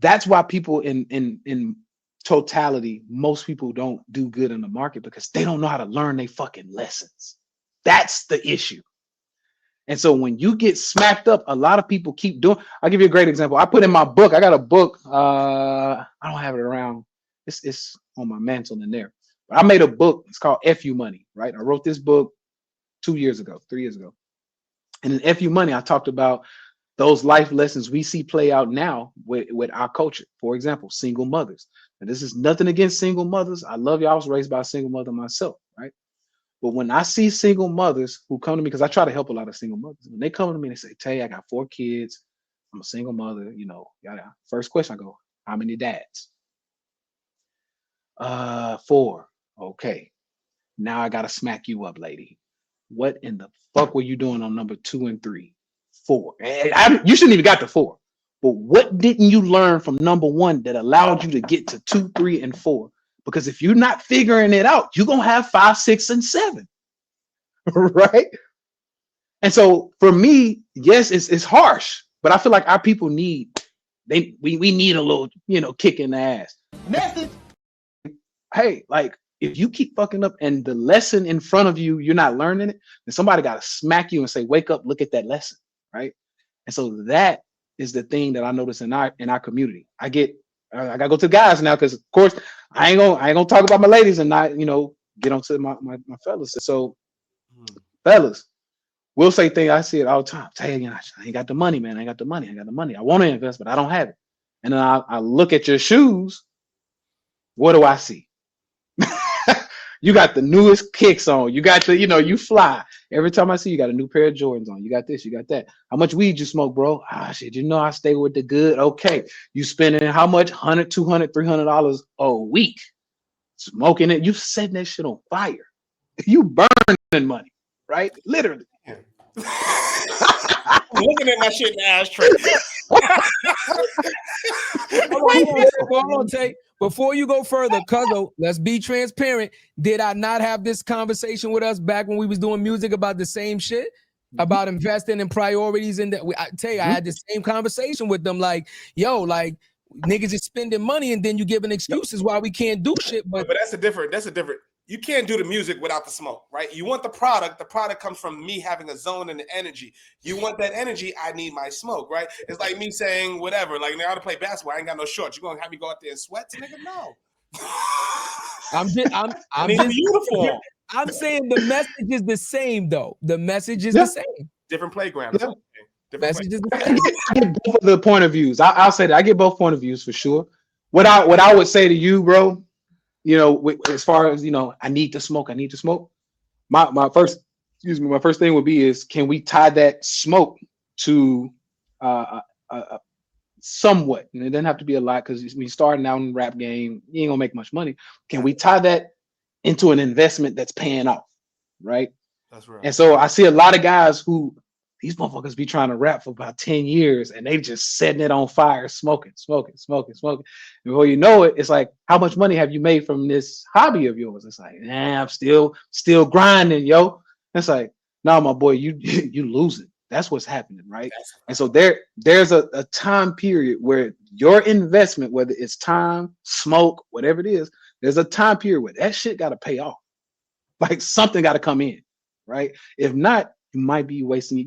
That's why people in totality, most people don't do good in the market because they don't know how to learn their fucking lessons. That's the issue. And so when you get smacked up, a lot of people keep doing. I'll give you a great example. I put in my book. I got a book. I don't have it around. It's on my mantle in there. But I made a book. It's called FU Money. Right. I wrote this book 3 years ago. And in FU Money, I talked about those life lessons we see play out now with our culture. For example, single mothers. And this is nothing against single mothers. I love you. I was raised by a single mother myself. Right. But when I see single mothers who come to me, because I try to help a lot of single mothers, when they come to me and they say, Tay, I got 4 kids. I'm a single mother, you know, yada. First question, I go, how many dads? 4. Okay. Now I gotta smack you up, lady. What in the fuck were you doing on number 2 and 3? 4. You shouldn't even got to 4. But what didn't you learn from number 1 that allowed you to get to 2, 3, and 4? Because if you're not figuring it out, you're gonna have 5, 6, and 7. Right? And so for me, yes, it's harsh, but I feel like our people we need a little, you know, kick in the ass. Message. Hey, like if you keep fucking up and the lesson in front of you, you're not learning it, then somebody gotta smack you and say, wake up, look at that lesson, right? And so that is the thing that I notice in our community. I gotta go to the guys now because of course I ain't gonna talk about my ladies and not, you know, get onto my fellas. So fellas, we'll say things. I see it all the time. Hey, you know, I ain't got the money, man. I ain't got the money. I want to invest, but I don't have it. And then I look at your shoes. What do I see? You got the newest kicks on. You got the, you know, you fly. Every time I see you got a new pair of Jordans on. You got this, you got that. How much weed you smoke, bro? Ah, shit, you know I stay with the good. Okay. You spending how much? $100, $200, $300 a week smoking it. You setting that shit on fire. You burning money, right? Literally. Yeah. Looking at my shit in the ashtray. Hold on, Tay. Before you go further, Cuzzo, let's be transparent. Did I not have this conversation with us back when we was doing music about the same shit? About investing in priorities and that I had the same conversation with them. Like, yo, like niggas is spending money and then you giving excuses why we can't do shit. But that's a different. You can't do the music without the smoke, right? You want the product. The product comes from me having a zone and an energy. You want that energy, I need my smoke, right? It's like me saying whatever, like, I gotta play basketball, I ain't got no shorts. You gonna have me go out there in sweats, nigga? No. I'm just uniform. I'm saying the message is the same, though. The message is the same. Different playground. Yeah. Different message is the same. I get both of the point of views. I'll say that I get both point of views for sure. What I would say to you, bro, you know, as far as, you know, I need to smoke. My first thing would be is, can we tie that smoke to somewhat? And it doesn't have to be a lot because when you're starting out in the rap game, you ain't gonna make much money. Can we tie that into an investment that's paying off? Right. That's right. And so I see a lot of guys who these motherfuckers be trying to rap for about 10 years and they just setting it on fire, smoking. And before you know it, it's like, how much money have you made from this hobby of yours? It's like, I'm still grinding, yo. It's like, no, my boy, you losing. That's what's happening, right? And so there's a time period where your investment, whether it's time, smoke, whatever it is, there's a time period where that shit got to pay off. Like something got to come in, right? If not, you might be wasting